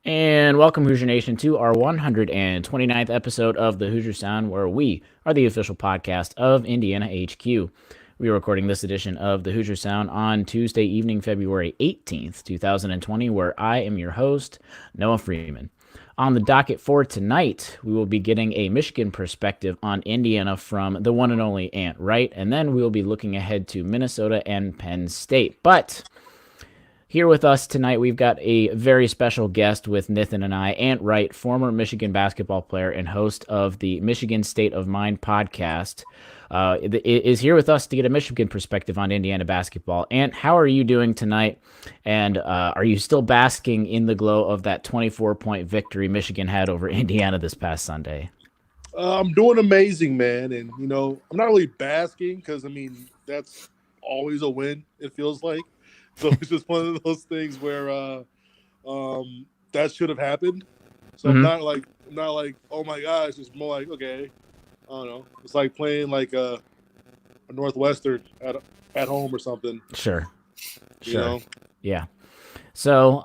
And welcome, Hoosier Nation, to our 129th episode of the Hoosier Sound, where we are the official podcast of Indiana HQ. We are recording this edition of the Hoosier Sound on Tuesday evening, February 18th, 2020, where I am your host, Noah Freeman. On the docket for tonight, we will be getting a Michigan perspective on Indiana from the one and only Wright, and then we will be looking ahead to Minnesota and Penn State. But here with us tonight, we've got a very special guest with Nathan and I, Ant Wright, former Michigan basketball player and host of the Michigan State of Mind podcast, is here with us to get a Michigan perspective on Indiana basketball. Ant, how are you doing tonight? And are you still basking in the glow of that 24-point victory Michigan had over Indiana this past Sunday? I'm doing amazing, man. And, I'm not really basking because, that's always a win, it feels like. So it's just one of those things where that should have happened. So I'm not like, oh my gosh, it's more like, okay, I don't know. It's like playing like a Northwestern at home or something. Sure. You know? Yeah. So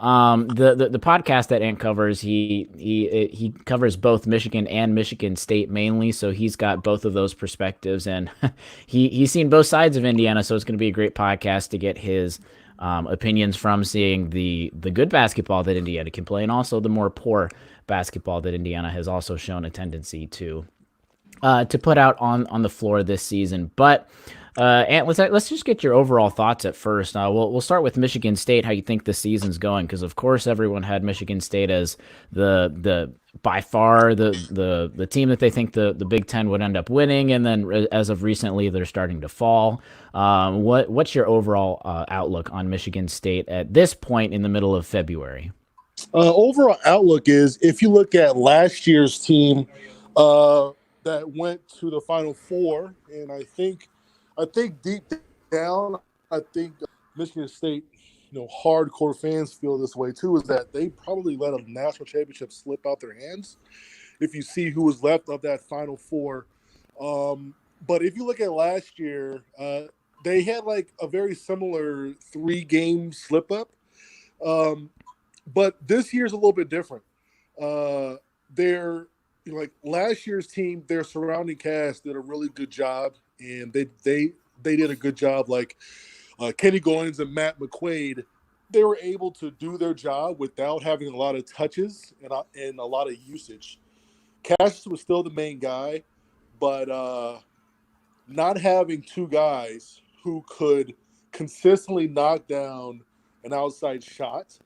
the podcast that Ant covers, he covers both Michigan and Michigan State mainly. So he's got both of those perspectives, and he's seen both sides of Indiana. So it's going to be a great podcast to get his opinions from, seeing the good basketball that Indiana can play, and also the more poor basketball that Indiana has also shown a tendency to put out on the floor this season. But Ant, let's just get your overall thoughts at first. We'll start with Michigan State. How you think the season's going? Because of course everyone had Michigan State as the by far the team that they think the Big Ten would end up winning, and then as of recently they're starting to fall. What's your overall outlook on Michigan State at this point in the middle of February? Overall outlook is, if you look at last year's team that went to the Final Four, and I think deep down, I think Michigan State, hardcore fans feel this way too, is that they probably let a national championship slip out their hands if you see who was left of that Final Four. But if you look at last year, they had like a very similar 3-game slip up. But this year's a little bit different. They're like last year's team, their surrounding cast did a really good job, and they did a good job. Like Kenny Goins and Matt McQuaid, they were able to do their job without having a lot of touches and a lot of usage. Cassius was still the main guy, but not having two guys who could consistently knock down an outside shot,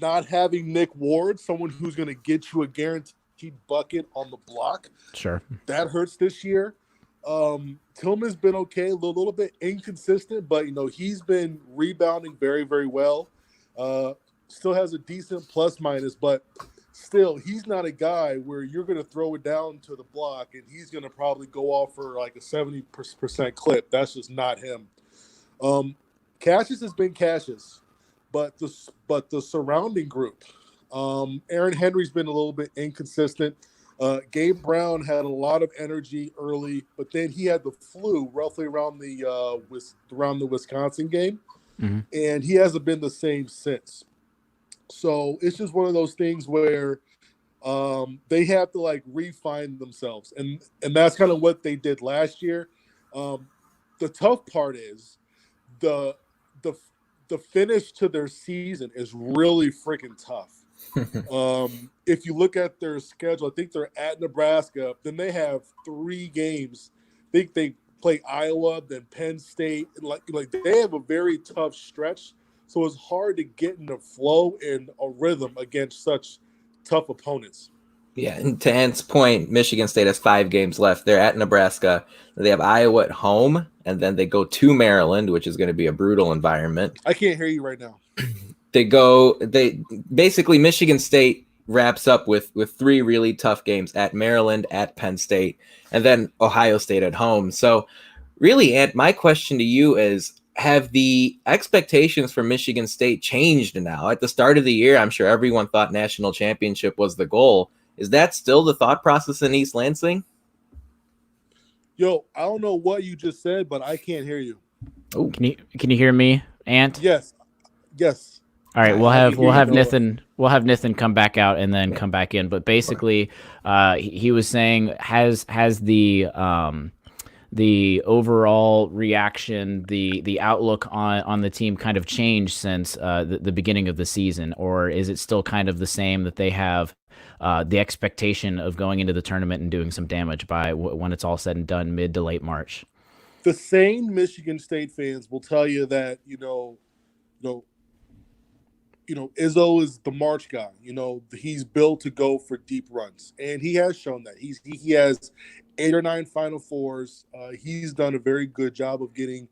not having Nick Ward, someone who's going to get you a guaranteed bucket on the block. Sure. That hurts this year. Tillman's been okay, a little bit inconsistent, but, he's been rebounding very, very well. Still has a decent plus minus, but still, he's not a guy where you're going to throw it down to the block and he's going to probably go off for like a 70% clip. That's just not him. Cassius has been Cassius. But the surrounding group, Aaron Henry's been a little bit inconsistent. Gabe Brown had a lot of energy early, but then he had the flu roughly around the Wisconsin game, and he hasn't been the same since. So it's just one of those things where they have to like refine themselves, and that's kind of what they did last year. The tough part is the finish to their season is really freaking tough. If you look at their schedule, I think they're at Nebraska. Then they have 3 games. I think they play Iowa, then Penn State. Like they have a very tough stretch. So it's hard to get in a flow and a rhythm against such tough opponents. Yeah, and to Ant's point, Michigan State has 5 games left. They're at Nebraska. They have Iowa at home, and then they go to Maryland, which is going to be a brutal environment. I can't hear you right now. Basically Michigan State wraps up with 3 really tough games at Maryland, at Penn State, and then Ohio State at home. So really, Ant, my question to you is, have the expectations for Michigan State changed now? At the start of the year, I'm sure everyone thought national championship was the goal. Is that still the thought process in East Lansing? Yo, I don't know what you just said, but I can't hear you. Oh, can you hear me, Ant? Yes. All right, All right. we'll have Noah. Nathan come back out and then come back in. But basically, he was saying has the overall reaction, the outlook on the team kind of changed since the beginning of the season, or is it still kind of the same that they have the expectation of going into the tournament and doing some damage by when it's all said and done, mid to late March? The same Michigan State fans will tell you that you know, Izzo is the March guy. He's built to go for deep runs, and he has shown that. He has 8 or 9 Final Fours. He's done a very good job of getting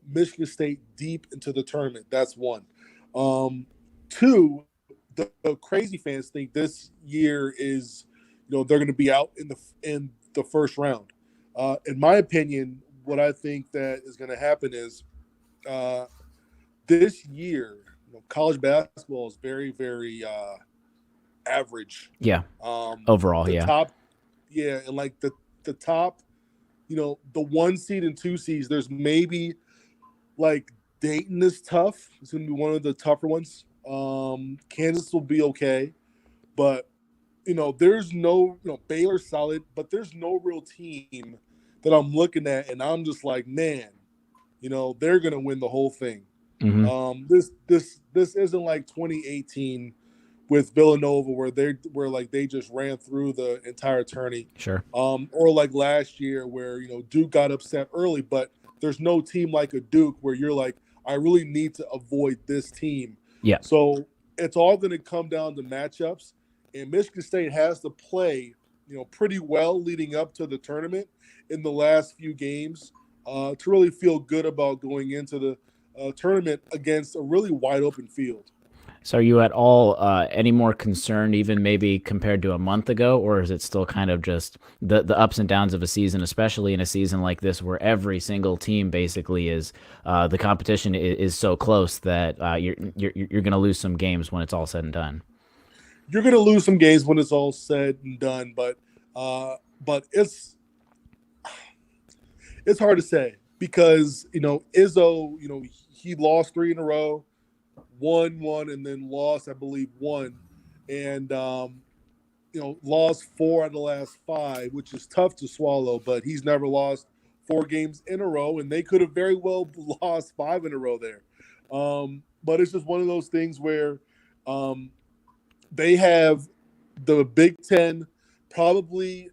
Michigan State deep into the tournament. That's one. Two, the crazy fans think this year is, they're going to be out in the first round. In my opinion, what I think that is going to happen is this year, college basketball is very, very average. Yeah. Overall, the yeah. Top, yeah, and like the top, the 1 seed and 2 seeds. There's maybe like Dayton is tough. It's going to be one of the tougher ones. Kansas will be okay, but there's no, Baylor's solid, but there's no real team that I'm looking at, and I'm just like, man, they're going to win the whole thing. Mm-hmm. This isn't like 2018 with Villanova where they just ran through the entire tourney. Sure. Or like last year where Duke got upset early, but there's no team like a Duke where you're like, I really need to avoid this team. Yeah. So it's all going to come down to matchups, and Michigan State has to play pretty well leading up to the tournament in the last few games to really feel good about going into the tournament against a really wide open field. So are you at all any more concerned, even maybe compared to a month ago, or is it still kind of just the ups and downs of a season, especially in a season like this where every single team basically is the competition is so close that you're going to lose some games when it's all said and done? You're going to lose some games when it's all said and done, but it's hard to say because Izzo, he lost 3 in a row. Won one and then lost, I believe, one, and lost 4 out of the last 5, which is tough to swallow. But he's never lost 4 games in a row, and they could have very well lost 5 in a row there. But it's just one of those things where they have the Big Ten. Probably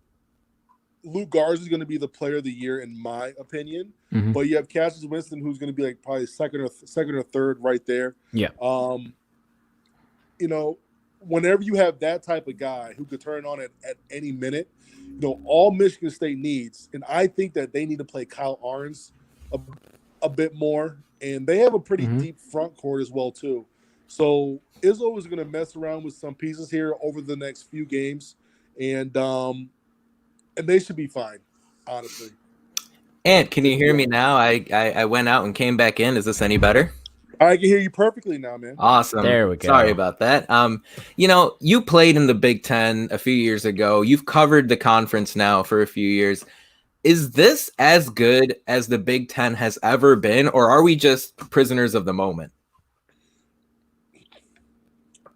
Luke Garza is going to be the player of the year in my opinion. Mm-hmm. But you have Cassius Winston, who's going to be like probably second or third right there. Yeah. Whenever you have that type of guy who could turn on at any minute, all Michigan State needs, and I think that they need to play Kyle Arns a bit more, and they have a pretty deep front court as well too. So Izzo is going to mess around with some pieces here over the next few games, and they should be fine, honestly. Ant, can you hear me now? I went out and came back in. Is this any better? I can hear you perfectly now, man. Awesome. There we go. Sorry about that. You played in the Big Ten a few years ago. You've covered the conference now for a few years. Is this as good as the Big Ten has ever been, or are we just prisoners of the moment?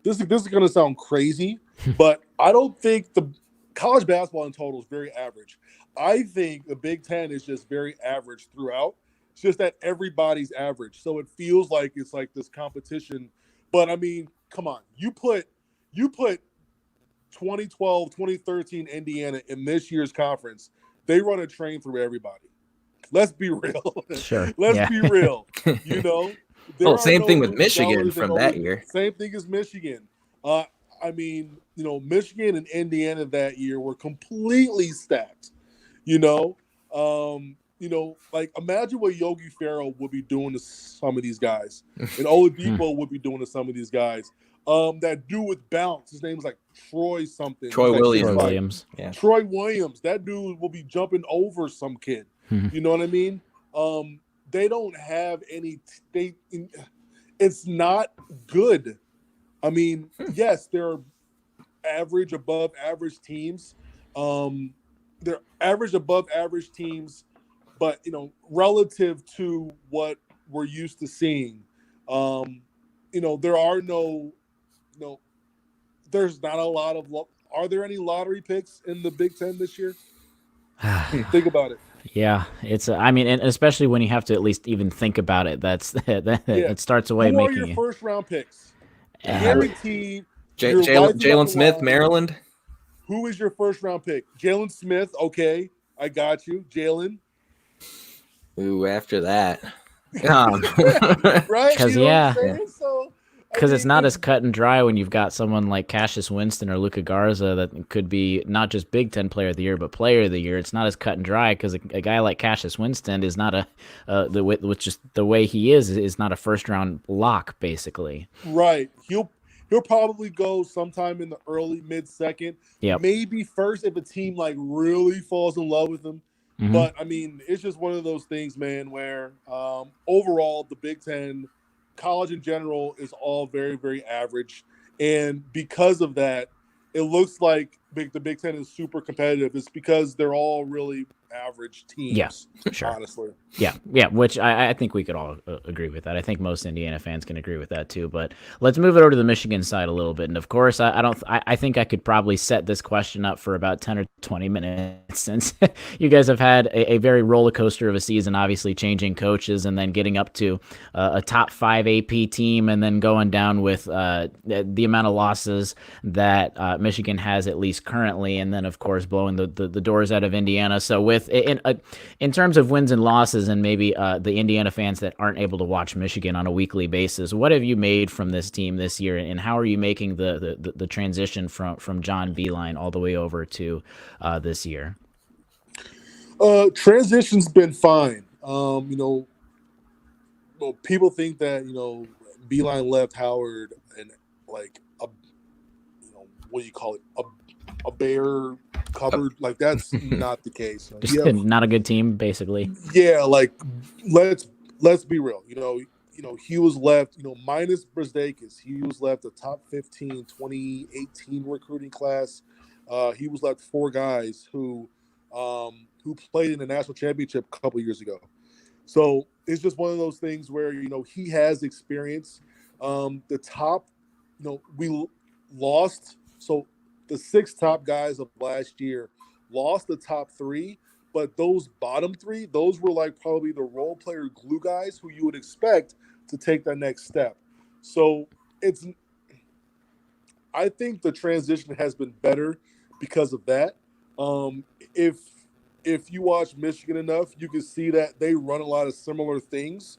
This is going to sound crazy, but I don't think the college basketball in total is very average. I think the Big Ten is just very average throughout. It's just that everybody's average. So it feels like it's like this competition. But I mean, come on. You put 2012, 2013 Indiana in this year's conference. They run a train through everybody. Let's be real. Sure. Let's be real. Same thing with Michigan from that year. Same thing as Michigan. Michigan and Indiana that year were completely stacked. Like imagine what Yogi Ferrell would be doing to some of these guys, and Oladipo would be doing to some of these guys. That dude with bounce, his name was like Troy something. Troy Williams. Williams. Yeah. Troy Williams. That dude will be jumping over some kid. You know what I mean? They don't have any. It's not good. I mean, yes, there are average, above average teams. They're average, above average teams, but relative to what we're used to seeing, there are there's not a lot of. Are there any lottery picks in the Big Ten this year? Think about it. Yeah, I mean, and especially when you have to at least even think about it, Yeah. it starts away Who are making your you. first round picks? Uh, Guaranteed. Your life is on Jalen the Smith, line. Maryland. Who is your first round pick? Jalen Smith. Okay, I got you, Jalen. Ooh, after that. Right? 'Cause, You know what I'm yeah. saying? So Because it's not as cut and dry when you've got someone like Cassius Winston or Luka Garza that could be not just Big Ten Player of the Year, but Player of the Year. It's not as cut and dry because a guy like Cassius Winston is not with just the way he is not a first round lock basically. Right. He'll probably go sometime in the early mid second, Yep. maybe first if a team like really falls in love with him. Mhm. But I mean, it's just one of those things, man, where overall the Big Ten, college in general, is all very, very average. And because of that, it looks like the Big Ten is super competitive. It's because they're all really average teams. Yeah, sure. Honestly. Yeah, which I think we could all agree with that. I think most Indiana fans can agree with that too. But let's move it over to the Michigan side a little bit. And of course, I think I could probably set this question up for about 10 or 20 minutes since you guys have had a very roller coaster of a season, obviously changing coaches and then getting up to a top 5 AP team and then going down with the amount of losses that Michigan has, at least currently, and then of course blowing the doors out of Indiana. So in terms of wins and losses, and maybe the Indiana fans that aren't able to watch Michigan on a weekly basis, what have you made from this team this year, and how are you making the transition from John Beilein all the way over to this year? Transition's been fine. People think that Beilein left Howard and like what do you call it, a bare cupboard. Like that's not the case. Just not a good team, basically. Yeah, like let's be real. He was left, minus Brzezikis. He was left the top 15 2018 recruiting class. He was left 4 guys who played in the national championship a couple years ago. So it's just one of those things where he has experience. The top, we lost. So the 6 top guys of last year lost the top 3, but those bottom 3, those were like probably the role player glue guys who you would expect to take that next step. So I think the transition has been better because of that. If you watch Michigan enough, you can see that they run a lot of similar things.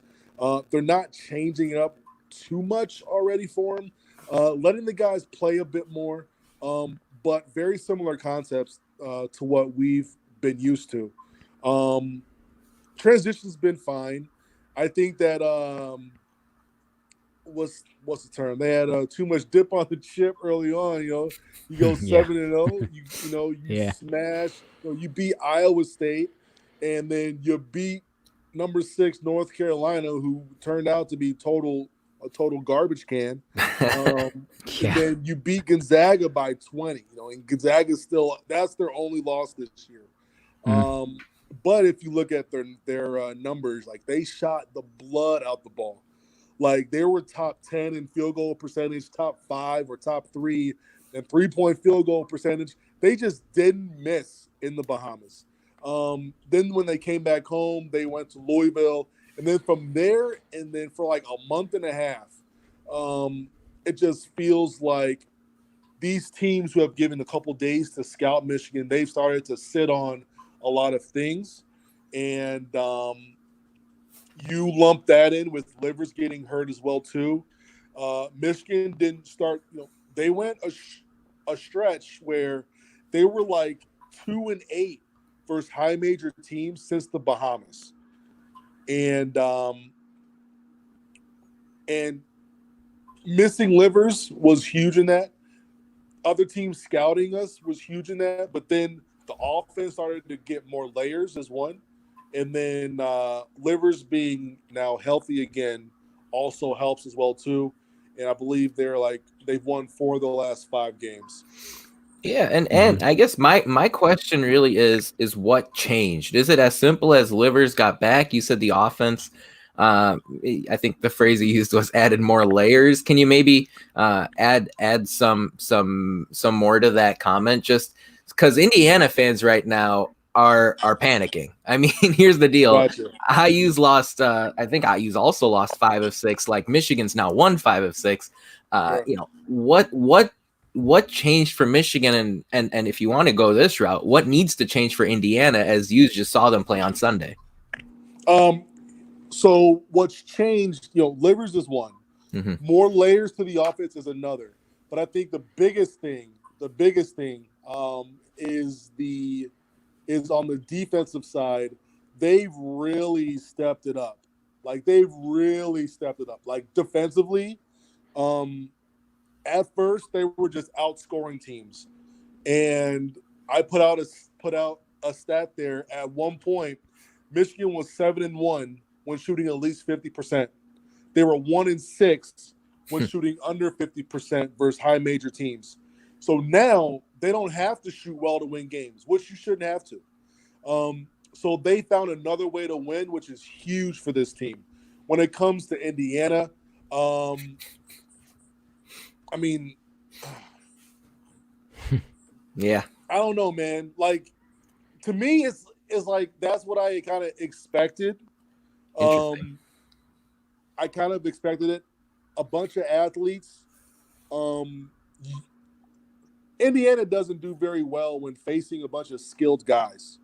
They're not changing it up too much already for them, letting the guys play a bit more, but very similar concepts to what we've been used to. Transition's been fine. I think that what's the term? They had too much dip on the chip early on. You go 7-0. You smash. You beat Iowa State, and then you beat number 6 North Carolina, who turned out to be a total garbage can. And then you beat Gonzaga by 20. And Gonzaga's that's their only loss this year. But if you look at their numbers, like they shot the blood out the ball. Like they were top 10 in field goal percentage, top 5 or top 3 in 3-point field goal percentage. They just didn't miss in the Bahamas. Then when they came back home, they went to Louisville. And then from there, and then for like a month and a half, it just feels like these teams who have given a couple days to scout Michigan, they've started to sit on a lot of things. And you lump that in with Livers getting hurt as well, too. Michigan didn't start, they went a stretch where they were like 2-8 versus high major teams since the Bahamas. And missing Livers was huge in that. Other teams scouting us was huge in that. But then the offense started to get more layers as one. And then Livers being now healthy again also helps as well, too. And I believe they've won 4 of the last 5 games. Yeah, and I guess my question really is what changed? Is it as simple as Livers got back? You said the offense I think the phrase he used was added more layers. Can you maybe add some more to that comment? Just because Indiana fans right now are panicking. I mean, here's the deal. Gotcha. IU's lost. I think IU's also lost 5 of 6. Like Michigan's now won 5 of 6. Yeah. You know what changed for Michigan, and if you want to go this route, what needs to change for Indiana as you just saw them play on Sunday? So what's changed? Livers is one. Mm-hmm. More layers to the offense is another. But I think the biggest thing, is on the defensive side. They've really stepped it up. Like defensively. At first, they were just outscoring teams, and I put out a stat there. At one point, Michigan was 7-1 when shooting at least 50%. They were 1-6 when shooting under 50% versus high major teams. So now they don't have to shoot well to win games, which you shouldn't have to. So they found another way to win, which is huge for this team. When it comes to Indiana, I mean, yeah, I don't know, man. Like, to me, it's like that's what I kind of expected. I kind of expected it. A bunch of athletes. Indiana doesn't do very well when facing a bunch of skilled guys.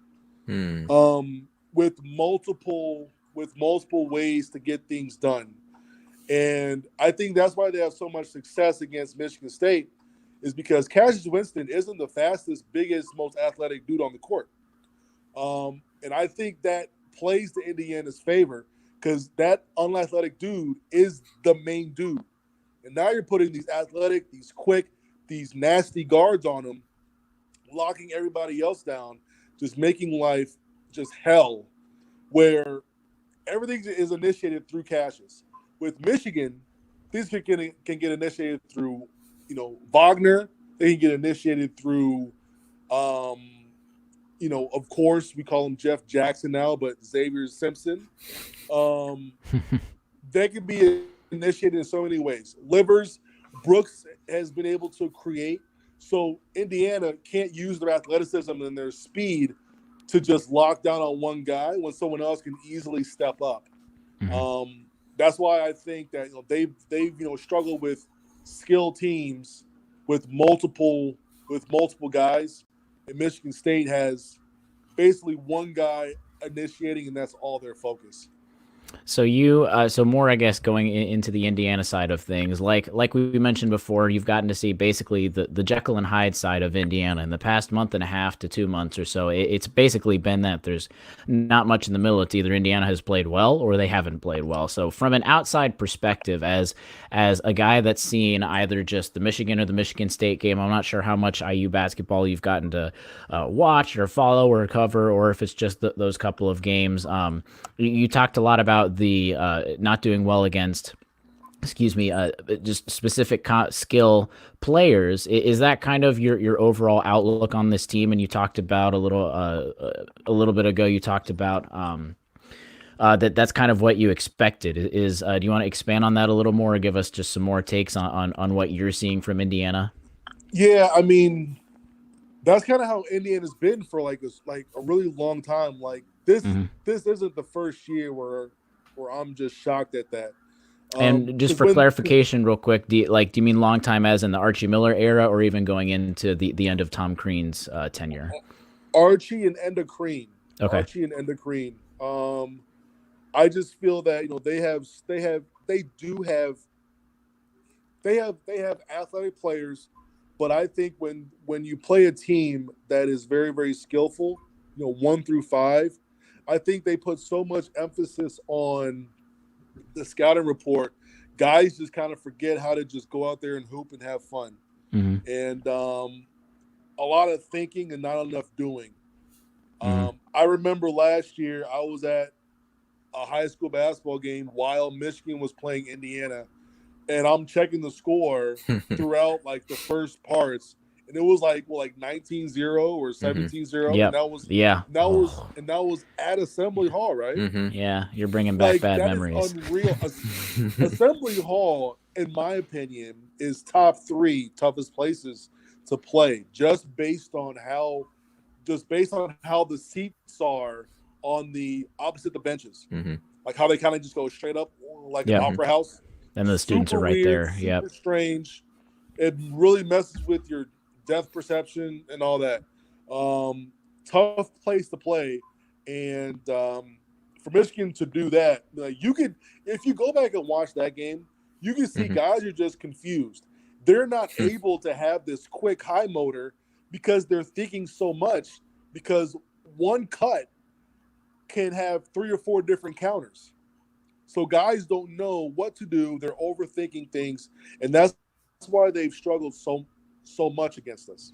With multiple ways to get things done. And I think that's why they have so much success against Michigan State, is because Cassius Winston isn't the fastest, biggest, most athletic dude on the court. And I think that plays to Indiana's favor because that unathletic dude is the main dude. And now you're putting these athletic, these quick, these nasty guards on him, locking everybody else down, just making life just hell, where everything is initiated through Cassius. With Michigan, these can get initiated through, Wagner. They can get initiated through, of course, we call him Jeff Jackson now, but Xavier Simpson. They can be initiated in so many ways. Livers, Brooks has been able to create. So Indiana can't use their athleticism and their speed to just lock down on one guy when someone else can easily step up. Mm-hmm. That's why I think that they've struggled with skilled teams with multiple guys, and Michigan State has basically one guy initiating, and that's all their focus. So you, so more, I guess, going into the Indiana side of things, like we mentioned before, you've gotten to see basically the Jekyll and Hyde side of Indiana in the past month and a half to 2 months or so. It's basically been that there's not much in the middle. It's either Indiana has played well or they haven't played well. So from an outside perspective, as a guy that's seen either just the Michigan or the Michigan State game, I'm not sure how much IU basketball you've gotten to watch or follow or cover, or if it's just those couple of games. You talked a lot about the not doing well against, just specific skill players. Is that kind of your overall outlook on this team? And you talked about a little bit ago, you talked about that's kind of what you expected. Do you want to expand on that a little more, or give us just some more takes on what you're seeing from Indiana? Yeah, I mean, that's kind of how Indiana's been for like a really long time. Like this isn't the first year where I'm just shocked at that. And just for clarification, real quick, do you mean long time as in the Archie Miller era, or even going into the end of Tom Crean's tenure? Archie and Enda Crean. Okay. Archie and Enda Crean. I just feel that they have athletic players, but I think when you play a team that is very, very skillful, 1 through 5, I think they put so much emphasis on the scouting report. Guys just kind of forget how to just go out there and hoop and have fun. Mm-hmm. And a lot of thinking and not enough doing. Mm-hmm. I remember last year I was at a high school basketball game while Michigan was playing Indiana, and I'm checking the score throughout like the first parts, and it was like 19-0 or 17-0, Yep. and that was at Assembly Hall, right? Yeah, you're bringing back bad that memories. is unreal. Assembly Hall, in my opinion, is top 3 toughest places to play, just based on how the seats are on the opposite the benches, like how they kind of just go straight up like an opera house. And the students Super are right weird, there. super strange. It really messes with your depth perception and all that. Tough place to play, and for Michigan to do that, like you could, if you go back and watch that game, you can see guys are just confused. They're not able to have this quick high motor because they're thinking so much, because one cut can have 3 or 4 different counters. So guys don't know what to do. They're overthinking things, and that's why they've struggled so much against us.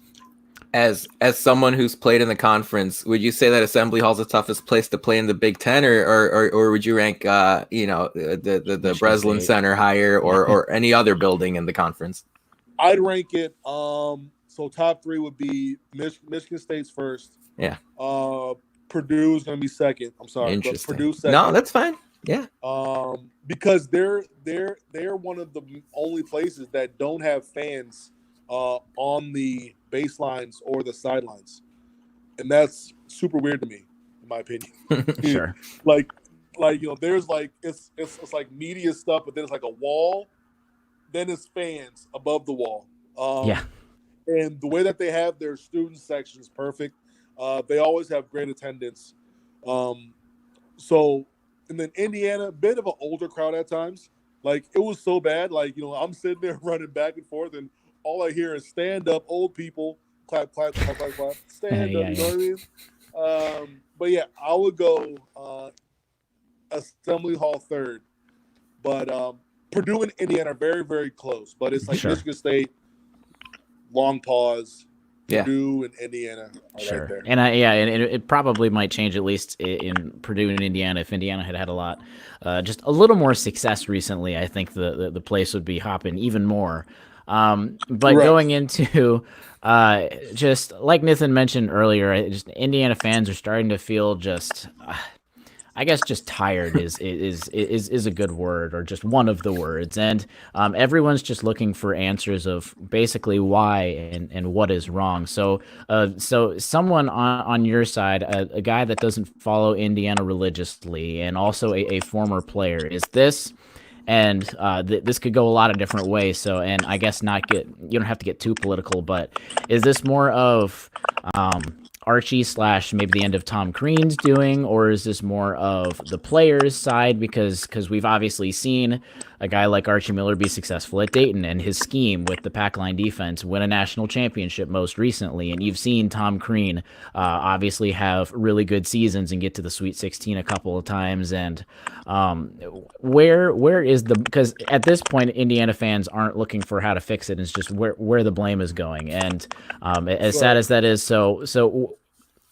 As someone who's played in the conference, would you say that Assembly Hall's the toughest place to play in the Big Ten, or would you rank the Breslin State Center higher, or any other building in the conference? I'd rank it. So top 3 would be Michigan State's first. Yeah. Purdue's gonna be second. I'm sorry, but Purdue's second. No, that's fine. Yeah. Because they're one of the only places that don't have fans on the baselines or the sidelines, and that's super weird to me, in my opinion. Sure. like there's like it's like media stuff, but then it's like a wall, then it's fans above the wall. And the way that they have their student section is perfect. They always have great attendance. And then Indiana, a bit of an older crowd at times. Like, it was so bad. Like, I'm sitting there running back and forth, and all I hear is stand up, old people, clap, clap, clap, clap, clap, stand up. You know what I mean? But yeah, I would go Assembly Hall third. But Purdue and Indiana are very, very close. But it's like Michigan State, long pause. Purdue and Indiana are right there. And it probably might change, at least in Purdue and Indiana. If Indiana had a lot, just a little more success recently, I think the place would be hopping even more. But going into just like Nathan mentioned earlier, just Indiana fans are starting to feel just. I guess just tired is a good word, or just one of the words, and everyone's just looking for answers of basically why and what is wrong. So someone on your side, a guy that doesn't follow Indiana religiously, and also a former player, is this, and this could go a lot of different ways. So, and I guess you don't have to get too political, but is this more of Archie / maybe the end of Tom Crean's doing, or is this more of the players' side? Because we've obviously seen a guy like Archie Miller be successful at Dayton, and his scheme with the pack line defense win a national championship most recently, and you've seen Tom Crean obviously have really good seasons and get to the Sweet 16 a couple of times. And where is because at this point Indiana fans aren't looking for how to fix it, it's just where the blame is going. And as sad as that is, so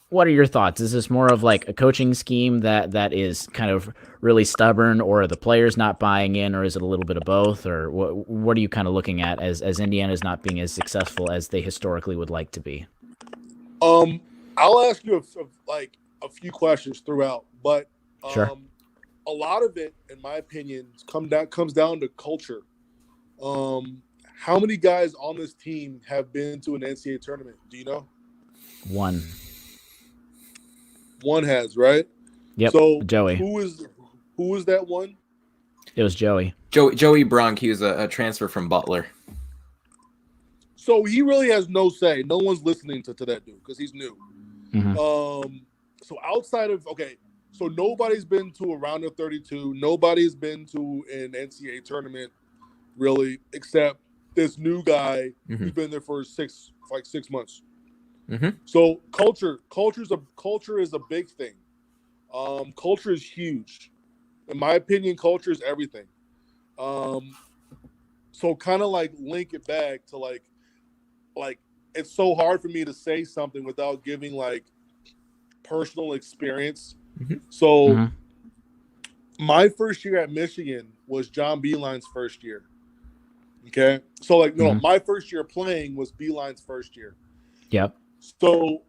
what are your thoughts? Is this more of like a coaching scheme that is kind of really stubborn, or are the players not buying in, or is it a little bit of both? Or what are you kind of looking at as Indiana's not being as successful as they historically would like to be? I'll ask you a few questions throughout, but sure. A lot of it, in my opinion, comes down to culture. How many guys on this team have been to an NCAA tournament? Do you know? One has, right? Yep. So Joey. Who is that one? It was Joey. Joey Brunk. He was a transfer from Butler. So he really has no say. No one's listening to that dude because he's new. Mm-hmm. So outside of so nobody's been to a round of 32. Nobody's been to an NCAA tournament really, except this new guy who's been there for 6 months. Mm-hmm. So culture is a big thing. Culture is huge. In my opinion, culture is everything. So kind of like link it back to like it's so hard for me to say something without giving like personal experience. Mm-hmm. So my first year at Michigan was John Beeline's first year. Okay. So, like, my first year playing was Beeline's first year. Yep. So,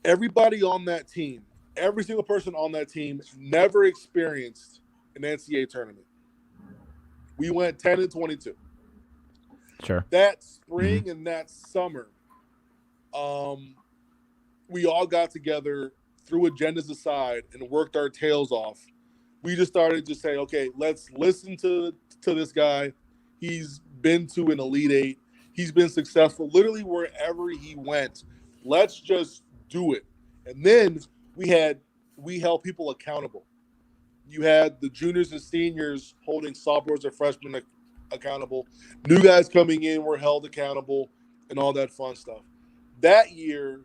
everybody on that team, every single person on that team never experienced an NCAA tournament. We went 10-22. Sure. That spring and that summer, we all got together, threw agendas aside, and worked our tails off. We just started to say, okay, let's listen to this guy. He's been to an Elite Eight. He's been successful literally wherever he went. Let's just do it. And then we held people accountable. You had the juniors and seniors holding sophomores and freshmen accountable. New guys coming in were held accountable and all that fun stuff. That year,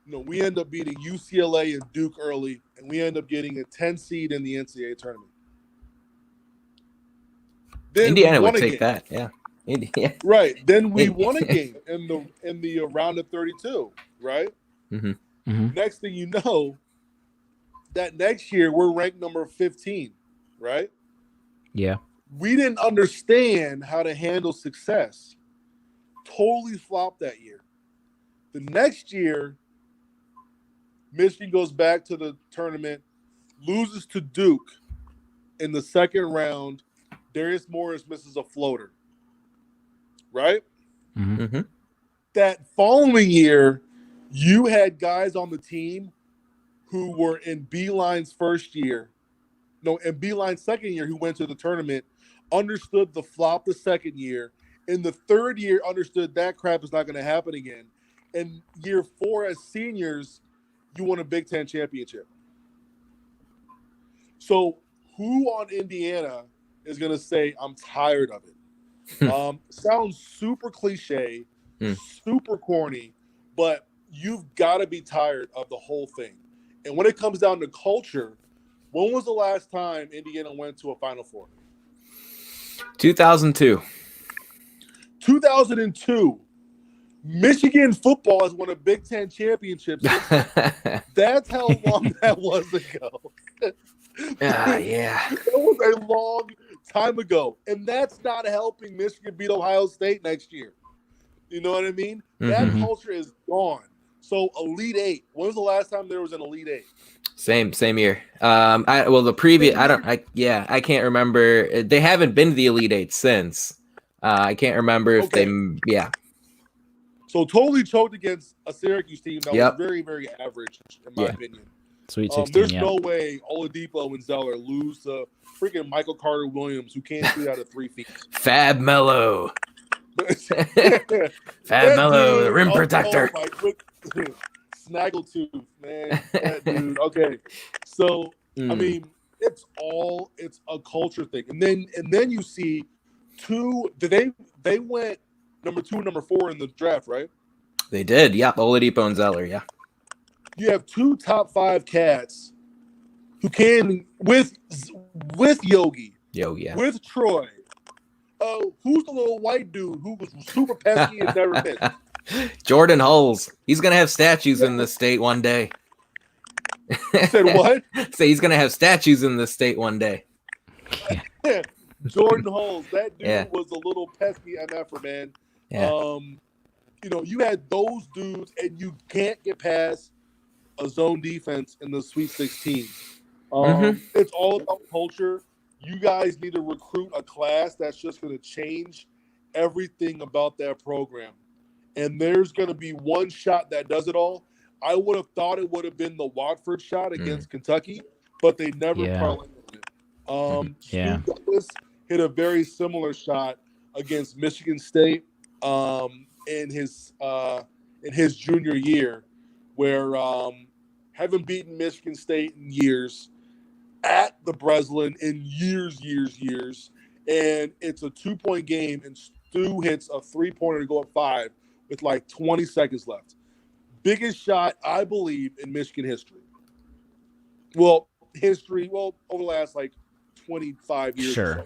we end up beating UCLA and Duke early, and we end up getting a 10 seed in the NCAA tournament. Then Indiana would take that, yeah. Right. Then we won a game in the round of 32, right? Next thing you know, that next year we're ranked number 15, right? Yeah. We didn't understand how to handle success. Totally flopped that year. The next year, Michigan goes back to the tournament, loses to Duke in the second round. Darius Morris misses a floater, right? That following year, you had guys on the team who were in Beeline's first year, in Beeline's second year, who went to the tournament, understood the flop the second year. In the third year, understood that crap is not going to happen again. And year 4 as seniors, you won a Big Ten championship. So who on Indiana is going to say, I'm tired of it? Sounds super cliche, super corny, but you've got to be tired of the whole thing. And when it comes down to culture, when was the last time Indiana went to a Final Four? 2002. 2002. Michigan football has won a Big Ten championship. That's how long that was ago. Yeah. That was a long time ago. And that's not helping Michigan beat Ohio State next year. You know what I mean? That culture is gone. So Elite Eight. When was the last time there was an Elite Eight? Same year. I can't remember. They haven't been to the Elite Eight since. I can't remember if So totally choked against a Syracuse team that was very, very average, in my opinion. Sweet 16, There's no way Oladipo and Zeller lose to freaking Michael Carter-Williams, who can't shoot out of 3 feet. Fab Mello. Fab Mello, the rim protector. Snaggletooth, man. That dude. Okay. So, I mean, it's a culture thing. And then you see they went number 2, number 4 in the draft, right? They did, yeah. Oladipo and Zeller, yeah. You have 2 top 5 cats who can with Yogi, with Troy. Who's the little white dude who was super pesky and never missed? Jordan Hulls. He's gonna have statues in this state one day. Said what? Say he's gonna have statues in this state one day. Jordan Hulls. That dude was a little pesky MFer, man. Yeah. You had those dudes, and you can't get past a zone defense in the Sweet 16. It's all about culture. You guys need to recruit a class that's just going to change everything about that program. And there's going to be one shot that does it all. I would have thought it would have been the Watford shot against Kentucky, but they never parlayed it. Stu Douglas hit a very similar shot against Michigan State in his junior year, where haven't beaten Michigan State in years, at the Breslin in years, and it's a 2-point game, and Stu hits a 3-pointer to go up 5 with like 20 seconds left. Biggest shot, I believe, in Michigan history. Well, over the last like 25 years. Sure.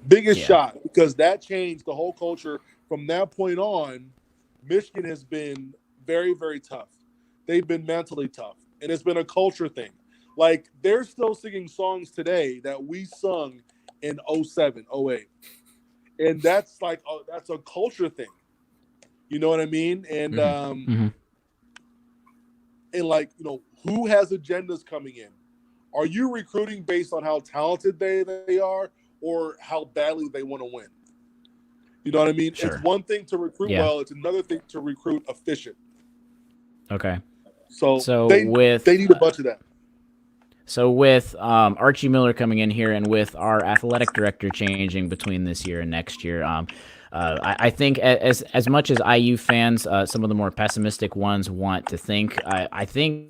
Biggest shot, because that changed the whole culture. From that point on, Michigan has been very, very tough. They've been mentally tough, and it's been a culture thing. Like, they're still singing songs today that we sung in 07, 08. and that's like that's a culture thing. You know what I mean? And and like, you know, who has agendas coming in? Are you recruiting based on how talented they are or how badly they want to win? You know what I mean? Sure. It's one thing to recruit well. It's another thing to recruit efficient. Okay. So they need a bunch of that. So with Archie Miller coming in here and with our athletic director changing between this year and next year, I think as much as IU fans, some of the more pessimistic ones want to think, I think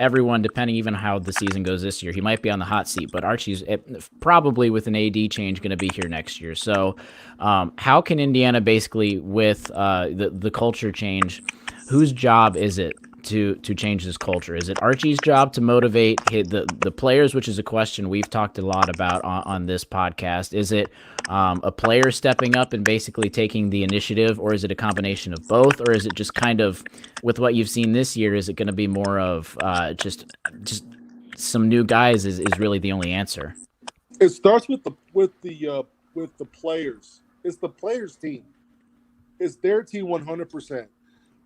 everyone, depending even how the season goes this year, he might be on the hot seat, but Archie's probably with an AD change going to be here next year. So how can Indiana basically with the culture change, whose job is it to change this culture? Is it Archie's job to motivate the players, which is a question we've talked a lot about on this podcast? Is it a player stepping up and basically taking the initiative, or is it a combination of both, or is it just kind of, with what you've seen this year, is it going to be more of just some new guys is really the only answer? It starts with the players. It's the players' team. It's their team 100%.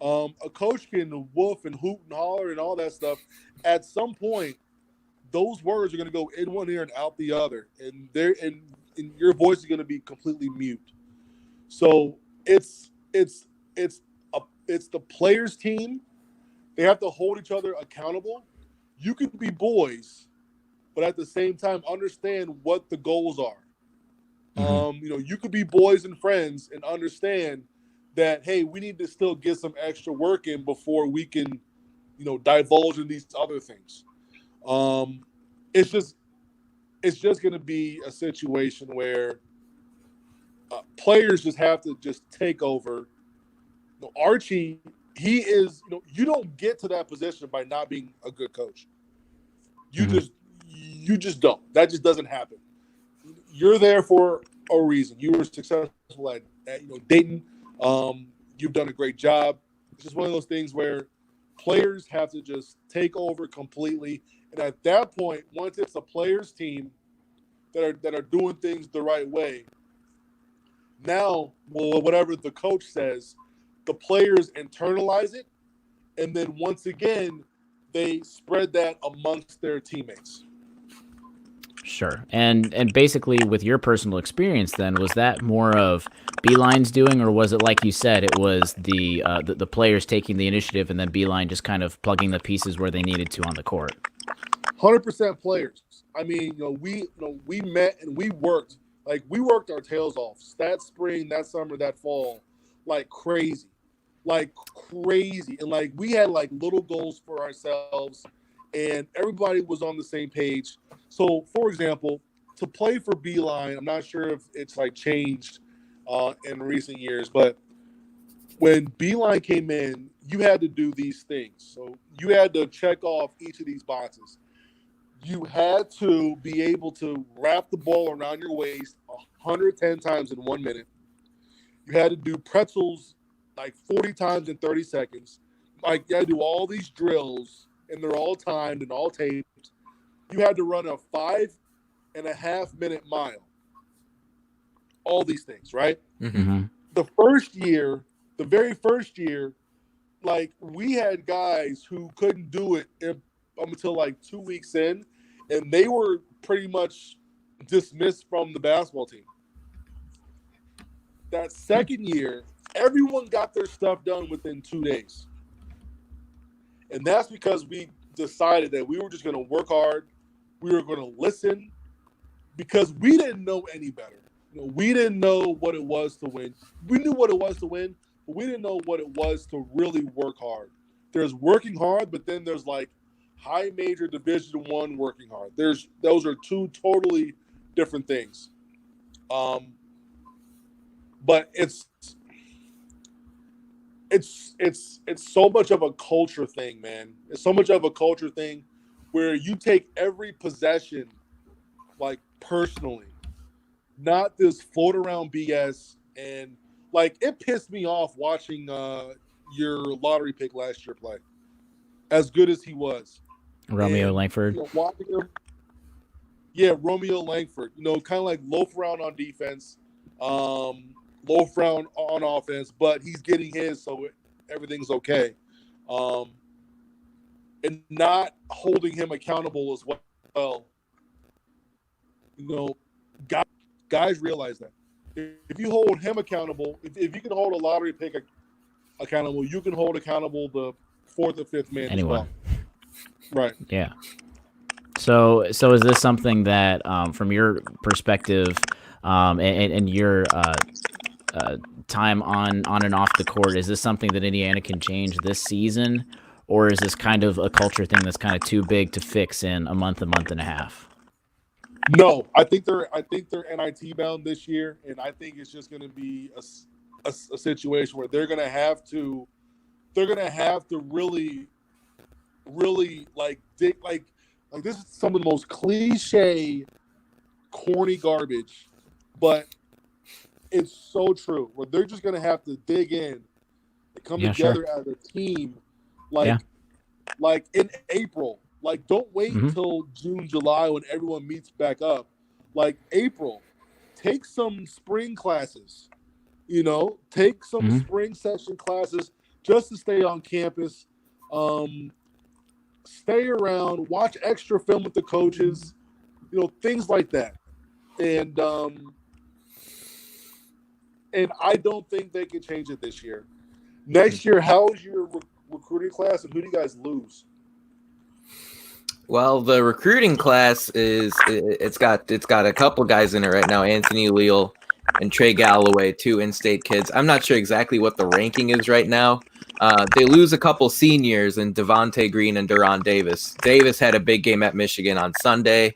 A coach can woof and hoot and holler and all that stuff. At some point, those words are going to go in one ear and out the other, and your voice is going to be completely mute. So it's the players' team. They have to hold each other accountable. You can be boys, but at the same time, understand what the goals are. You know, you could be boys and friends and understand that, hey, we need to still get some extra work in before we can, you know, divulge in these other things. It's just going to be a situation where players just have to just take over. You know, Archie, he is, you know, you don't get to that position by not being a good coach. You just don't. That just doesn't happen. You're there for a reason. You were successful at you know, Dayton. You've done a great job. It's just one of those things where players have to just take over completely. And at that point, once it's a players team that are doing things the right way, now, well, whatever the coach says, the players internalize it. And then once again, they spread that amongst their teammates. Sure. And basically, with your personal experience, then, was that more of Beeline's doing, or was it, like you said, it was the players taking the initiative and then Beeline just kind of plugging the pieces where they needed to on the court? 100% players. I mean, we met and we worked our tails off that spring, that summer, that fall, like crazy, and like we had like little goals for ourselves, and everybody was on the same page. So, for example, to play for Beeline, I'm not sure if it's like changed in recent years, but when Beeline came in, you had to do these things. So you had to check off each of these boxes. You had to be able to wrap the ball around your waist 110 times in 1 minute. You had to do pretzels like 40 times in 30 seconds. Like, you had to do all these drills, and they're all timed and all taped. You had to run a 5.5 minute mile. All these things, right? Mm-hmm. The very first year, like, we had guys who couldn't do it until like 2 weeks in, and they were pretty much dismissed from the basketball team. That second year, everyone got their stuff done within 2 days. And that's because we decided that we were just going to work hard. We were going to listen, because we didn't know any better. You know, we didn't know what it was to win. We knew what it was to win, but we didn't know what it was to really work hard. There's working hard, but then there's like high major Division I working hard. Those are two totally different things. But it's so much of a culture thing, man. It's so much of a culture thing where you take every possession like personally, not this float around BS. And like, it pissed me off watching your lottery pick last year play, as good as he was. Romeo Langford. You know, watching him, yeah, Romeo Langford. You know, kind of like loaf around on defense. low frown on offense, but he's getting his, so everything's okay. And not holding him accountable as well. Guys realize that. If you hold him accountable, if you can hold a lottery pick accountable, you can hold accountable the fourth or fifth man Anyone. as well. Right. Yeah. So is this something that, from your perspective, and your time on and off the court, is this something that Indiana can change this season, or is this kind of a culture thing that's kind of too big to fix in a month and a half? No, I think they're NIT bound this year, and I think it's just going to be a situation where they're going to have to really dig, like this is some of the most cliche, corny garbage, but it's so true. Where they're just going to have to dig in and come together as a team, like in April. Like, don't wait until June, July when everyone meets back up. Like, April, take some spring classes, take some spring session classes just to stay on campus. Stay around, watch extra film with the coaches, things like that. And I don't think they can change it this year. Next year, how is your recruiting class, and who do you guys lose? Well, the recruiting class it's got a couple guys in it right now, Anthony Leal and Trey Galloway, two in-state kids. I'm not sure exactly what the ranking is right now. They lose a couple seniors in Devonte Green and Duron Davis. Davis had a big game at Michigan on Sunday.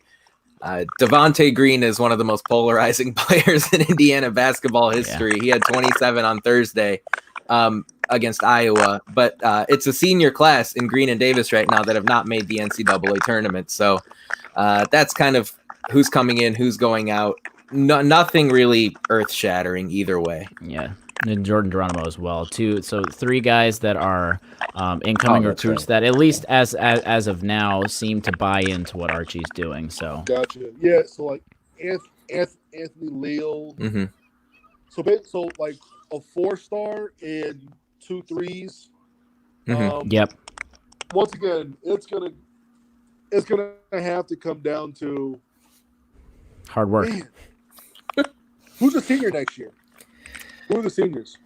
Devonte Green is one of the most polarizing players in Indiana basketball history. Yeah. He had 27 on Thursday against Iowa, but it's a senior class in Green and Davis right now that have not made the NCAA tournament. So that's kind of who's coming in, who's going out. Nothing really earth-shattering either way. Yeah. And Jordan Geronimo as well, too. So three guys that are incoming recruits that, at least as of now, seem to buy into what Archie's doing. So gotcha. Yeah. So like Anthony Leal. Mm-hmm. So like a 4-star and 2 3s. Mm-hmm. Yep. Once again, it's gonna have to come down to hard work. Man, who's a senior next year? Who are the seniors?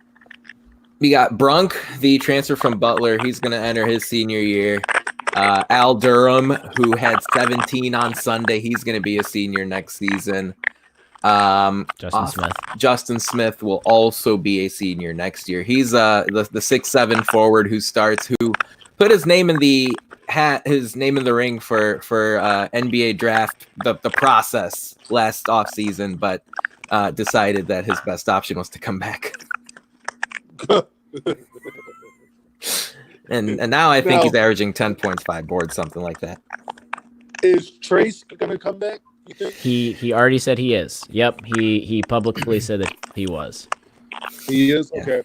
We got Brunk, the transfer from Butler. He's going to enter his senior year. Al Durham, who had 17 on Sunday. He's going to be a senior next season. Justin Smith will also be a senior next year. He's the 6'7" forward who starts, who put his name in the ring for NBA draft, the process last offseason, but decided that his best option was to come back. and now I think he's averaging 10 points, 5 boards, something like that. Is Trace going to come back, you think? He already said he is. Yep, he publicly said that he was. He is? Yeah.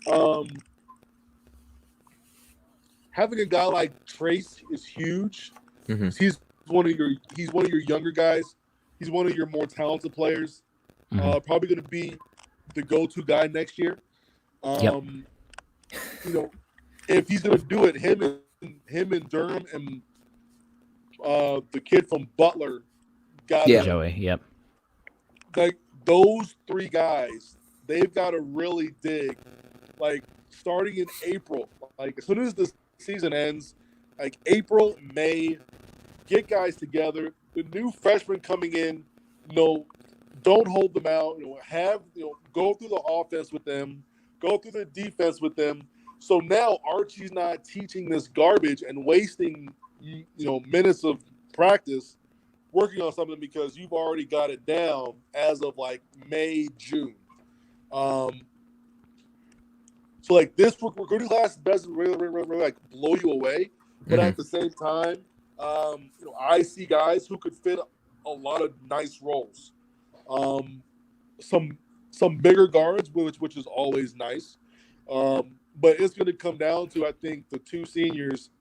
Okay. Having a guy like Trace is huge. Mm-hmm. He's one of your younger guys. He's one of your more talented players. Probably going to be the go-to guy next year. Yep. If he's going to do it, him and Durham and the kid from Butler, Joey. Yep. Like those 3 guys, they've got to really dig. Like starting in April, like as soon as the season ends, like April, May, get guys together. The new freshmen coming in, don't hold them out. Go through the offense with them, go through the defense with them. So now Archie's not teaching this garbage and wasting, minutes of practice working on something because you've already got it down as of like May, June. So like this recruiting class doesn't really like blow you away, but at the same time, I see guys who could fit a lot of nice roles. Some bigger guards, which is always nice. But it's going to come down to, I think, the 2 seniors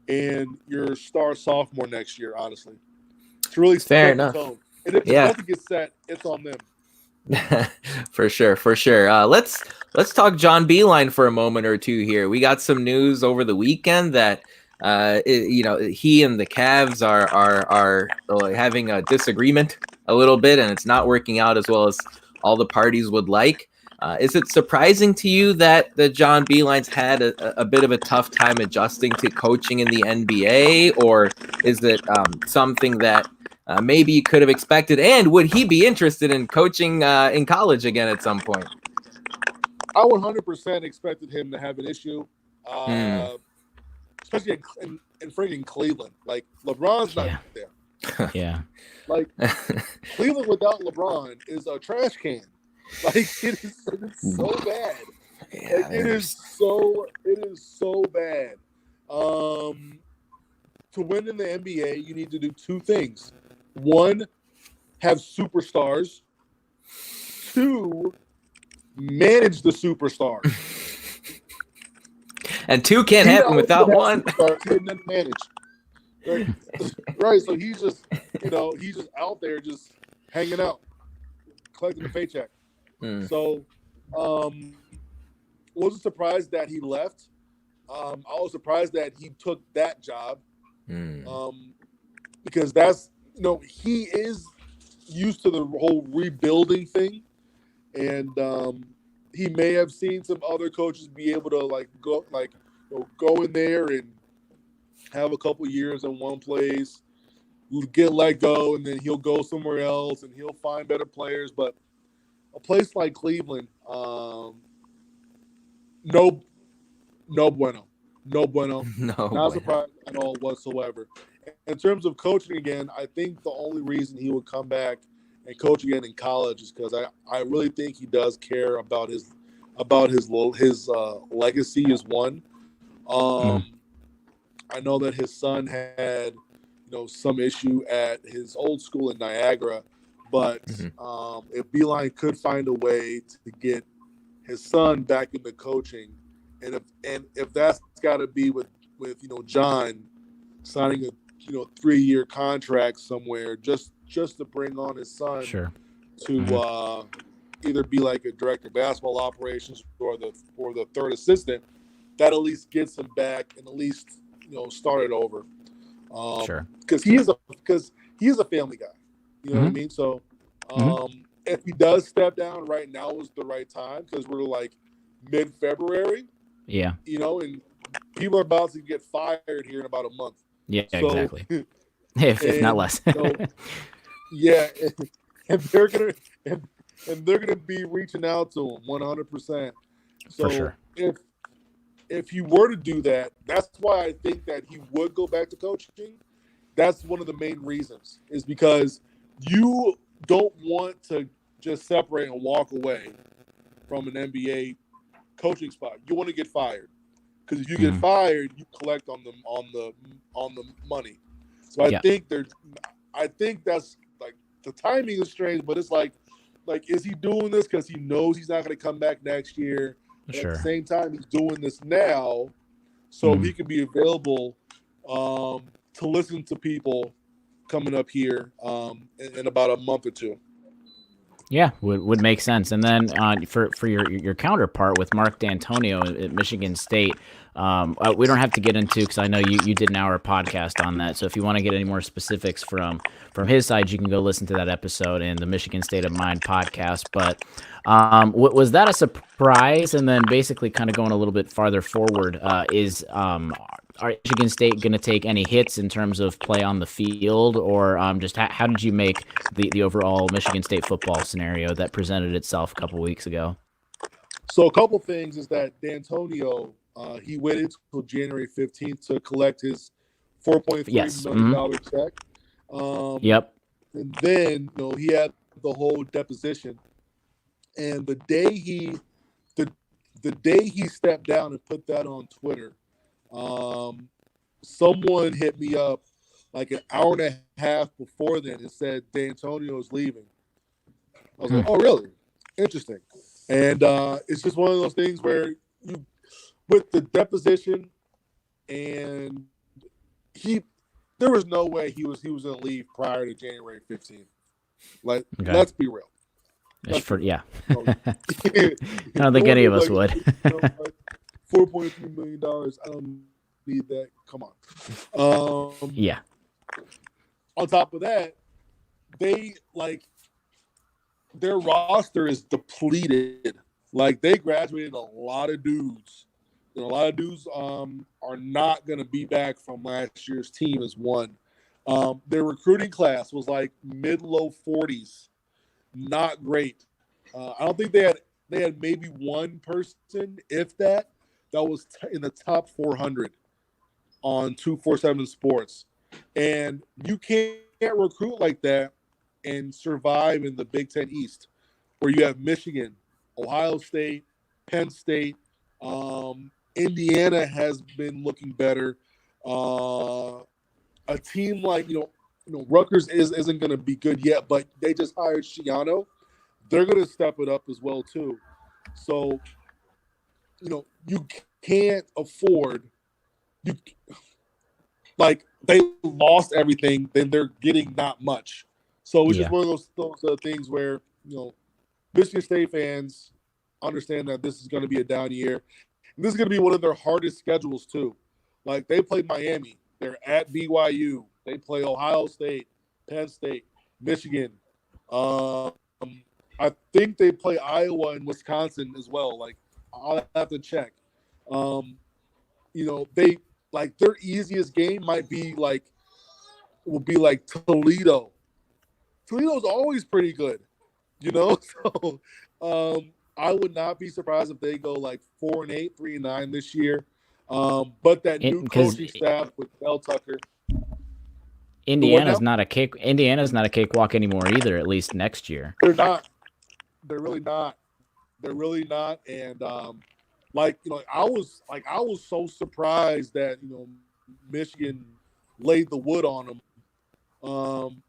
and your star sophomore next year, honestly. It's really fair enough. And if nothing gets set, it's on them. For sure, for sure. Let's talk John Beeline for a moment or two here. We got some news over the weekend that he and the Cavs are having a disagreement a little bit, and it's not working out as well as all the parties would like. Is it surprising to you that John Beeline's had a bit of a tough time adjusting to coaching in the NBA, or is it something that maybe you could have expected? And would he be interested in coaching in college again at some point? I 100% expected him to have an issue, especially in freaking Cleveland. Like, LeBron's not there. Yeah. Like, Cleveland without LeBron is a trash can. Like, it is so bad. Yeah, like, it is so bad. To win in the NBA, you need to do two things. One, have superstars. Two, manage the superstars. And two can't happen without one. And then manage. Right. So he's just out there just hanging out, collecting a paycheck. So wasn't surprised that he left. I was surprised that he took that job. Because that's, he is used to the whole rebuilding thing. And he may have seen some other coaches be able to go in there and have a couple years in one place, get let go, and then he'll go somewhere else and he'll find better players. But a place like Cleveland, no bueno. Not surprised at all whatsoever. In terms of coaching again, I think the only reason he would come back and coach again in college is because I really think he does care about his legacy is one. I know that his son had some issue at his old school in Niagara, but if Beeline could find a way to get his son back into coaching, and if that's got to be with John signing a 3-year contract somewhere just to bring on his son to either be like a director of basketball operations or the third assistant, that at least gets him back and at least start it over. Because he is a family guy. You know what I mean? So if he does step down, right now is the right time because we're like mid-February. Yeah. And people are about to get fired here in about a month. Yeah, so, exactly. if not less. Yeah, and they're gonna be reaching out to him 100%. So for sure. If he were to do that, that's why I think that he would go back to coaching. That's one of the main reasons, is because you don't want to just separate and walk away from an NBA coaching spot. You want to get fired, because if you get fired, you collect on the money. So I think that's like, the timing is strange, but it's like is he doing this because he knows he's not going to come back next year? Sure. At the same time, he's doing this now so he can be available to listen to people coming up here in about a month or two. Yeah, would make sense. And then for your counterpart with Mark D'Antonio at Michigan State, we don't have to get into, because I know you did an hour podcast on that. So if you want to get any more specifics from his side, you can go listen to that episode in the Michigan State of Mind podcast. But was that a surprise? And then basically kind of going a little bit farther forward, are Michigan State going to take any hits in terms of play on the field, or just how did you make the overall Michigan State football scenario that presented itself a couple weeks ago? So a couple things is that D'Antonio, he waited until January 15th to collect his $4.3 million check. Yep. And then he had the whole deposition, and the day he stepped down and put that on Twitter, someone hit me up like an hour and a half before then and said D'Antonio is leaving. I was like, oh, really? Interesting. And it's just one of those things where with the deposition, and there was no way he was going to leave prior to January 15th. Let's be real. Yeah. No. I don't think any of us would. $4.3 million. I don't need that. Come on. Yeah. On top of that, their roster is depleted. Like, they graduated a lot of dudes. A lot of dudes are not going to be back from last year's team as one. Their recruiting class was like mid-low 40s. Not great. I don't think they had maybe one person, if that was in the top 400 on 247 Sports. And you can't recruit like that and survive in the Big Ten East, where you have Michigan, Ohio State, Penn State. Indiana has been looking better. A team like Rutgers isn't going to be good yet, but they just hired Shiano. They're going to step it up as well too. So, you can't afford they lost everything, then they're getting not much. So it's just one of those things where Michigan State fans understand that this is going to be a down year. And this is going to be one of their hardest schedules too. Like, they play Miami, they're at BYU, they play Ohio State, Penn State, Michigan. I think they play Iowa and Wisconsin as well. Like, I'll have to check. They their easiest game will be Toledo. Toledo's always pretty good, So I would not be surprised if they go 4-8, 3-9 this year. But that new coaching staff with Mel Tucker. Indiana's not a cakewalk anymore either, at least next year. They're not. They're really not. And I was so surprised that Michigan laid the wood on them.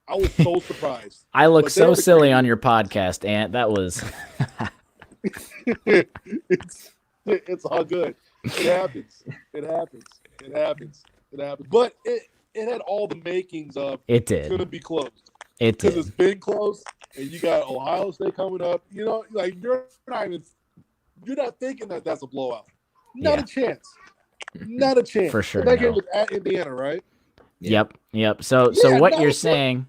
I was so surprised. I look so silly on your podcast, Ant. That was. It's all good. It happens. But it had all the makings of it did. It's going to be close. It did. Because it's been close, and you got Ohio State coming up. You're not thinking that that's a blowout. Not a chance. Not a chance. For sure. And that game was at Indiana, right? Yep. So what you're saying?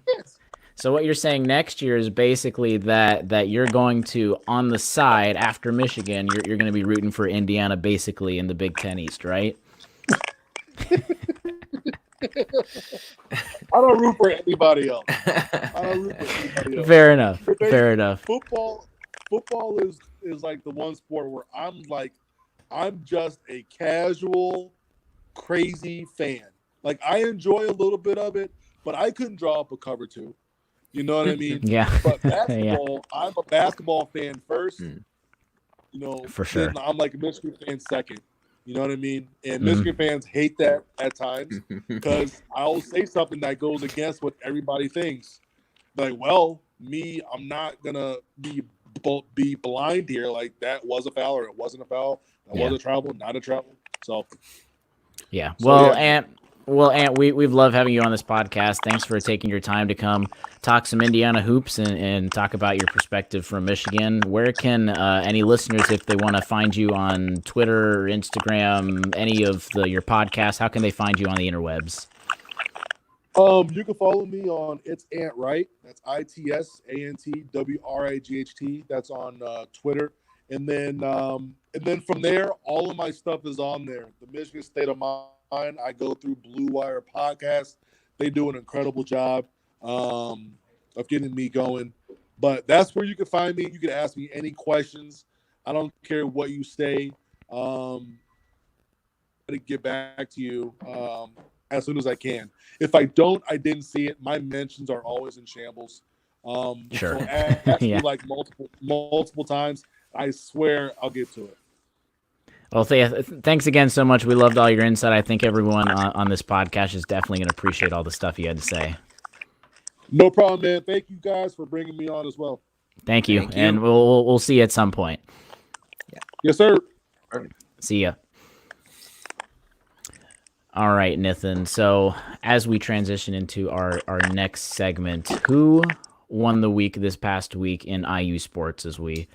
So what you're saying next year is basically that you're going to, on the side after Michigan, you're going to be rooting for Indiana basically in the Big Ten East, right? I don't root for anybody else. Fair enough. Fair enough. Football is like the one sport where I'm just a casual, crazy fan. Like, I enjoy a little bit of it, but I couldn't draw up a cover two. You know what I mean? Yeah. But basketball, I'm a basketball fan first. For sure. Then I'm like a Michigan fan second. You know what I mean? And Michigan fans hate that at times because I always say something that goes against what everybody thinks. Like, well, I'm not gonna be blind here. Like, that was a foul or it wasn't a foul. That was a travel, not a travel. So. Yeah. Ant, we've loved having you on this podcast. Thanks for taking your time to come talk some Indiana hoops and talk about your perspective from Michigan. Where can any listeners, if they want to find you on Twitter or Instagram, any of your podcasts, how can they find you on the interwebs? You can follow me on It's Ant Wright. That's ITSANTWRIGHT. That's on Twitter. And then from there, all of my stuff is on there. The Michigan State of Mind. I go through Blue Wire Podcast. They do an incredible job of getting me going. But that's where you can find me. You can ask me any questions. I don't care what you say. To get back to you as soon as I can. If I don't, I didn't see it. My mentions are always in shambles. Sure. So ask me multiple times. I swear I'll get to it. Well, thanks again so much. We loved all your insight. I think everyone on this podcast is definitely going to appreciate all the stuff you had to say. No problem, man. Thank you guys for bringing me on as well. Thank you. And we'll see you at some point. Yeah. Yes, sir. See ya. All right, Nathan. So as we transition into our next segment, who won the week this past week in IU sports as we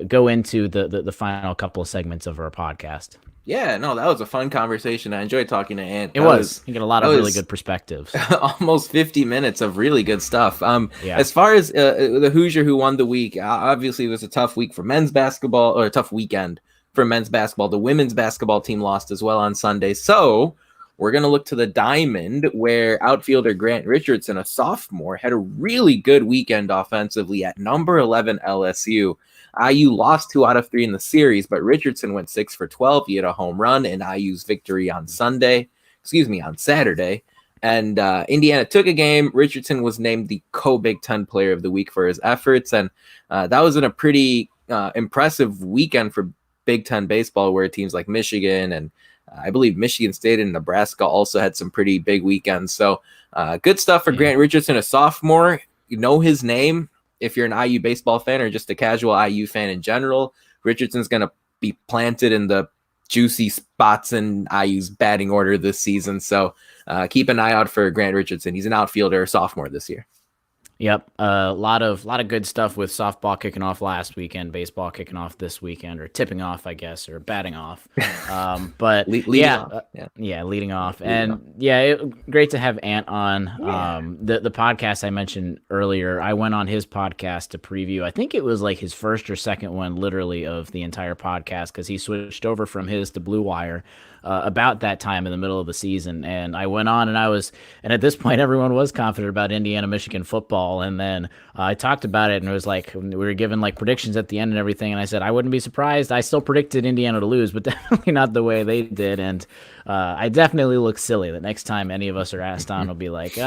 go into the final couple of segments of our podcast. Yeah, no, that was a fun conversation. I enjoyed talking to Ant. It was. You get a lot of really good perspectives. Almost 50 minutes of really good stuff. Yeah. As far as the Hoosier who won the week, obviously it was a tough week for men's basketball, or a tough weekend for men's basketball. The women's basketball team lost as well on Sunday. So we're going to look to the Diamond, where outfielder Grant Richardson, a sophomore, had a really good weekend offensively at number 11 LSU. IU lost 2 out of 3 in the series, but Richardson went 6 for 12. He had a home run in IU's victory on Saturday. And Indiana took a game. Richardson was named the co-Big Ten Player of the Week for his efforts. And that was in a pretty impressive weekend for Big Ten baseball, where teams like Michigan and I believe Michigan State and Nebraska also had some pretty big weekends. So good stuff for Grant Richardson, a sophomore. You know his name. If you're an IU baseball fan or just a casual IU fan in general, Richardson's going to be planted in the juicy spots in IU's batting order this season. So keep an eye out for Grant Richardson. He's an outfielder, sophomore this year. Yep, a lot of good stuff with softball kicking off last weekend, baseball kicking off this weekend, or tipping off, I guess, or batting off. But leading off, great to have Ant on. Yeah. The podcast I mentioned earlier, I went on his podcast to preview. I think it was like his first or second one, literally, of the entire podcast, because he switched over from his to Blue Wire about that time in the middle of the season. And I went on, and at this point, everyone was confident about Indiana, Michigan football. And then I talked about it, and it was like, we were given like predictions at the end and everything. And I said, I wouldn't be surprised. I still predicted Indiana to lose, but definitely not the way they did. And I definitely look silly that next time any of us are asked on, will be like,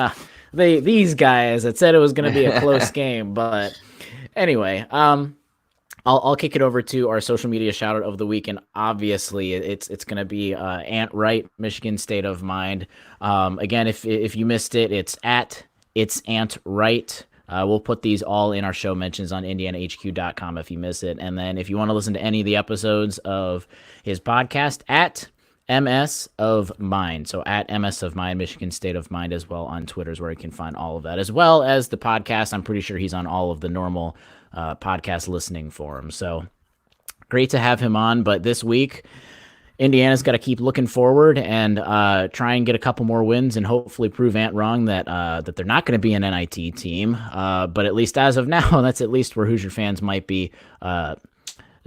these guys that said it was going to be a close game. But anyway, I'll kick it over to our social media shout out of the week, and obviously it's going to be Ant Wright, Michigan State of Mind. Again, if you missed it, it's Ant Wright. We'll put these all in our show mentions on IndianaHQ.com if you miss it, and then if you want to listen to any of the episodes of his podcast, at MS of Mind. So at MS of Mind, Michigan State of Mind as well on Twitter is where you can find all of that, as well as the podcast. I'm pretty sure he's on all of the normal podcast listening forums. So great to have him on. But this week, Indiana's got to keep looking forward and try and get a couple more wins and hopefully prove Ant wrong that they're not going to be an NIT team. But at least as of now, that's at least where Hoosier fans might be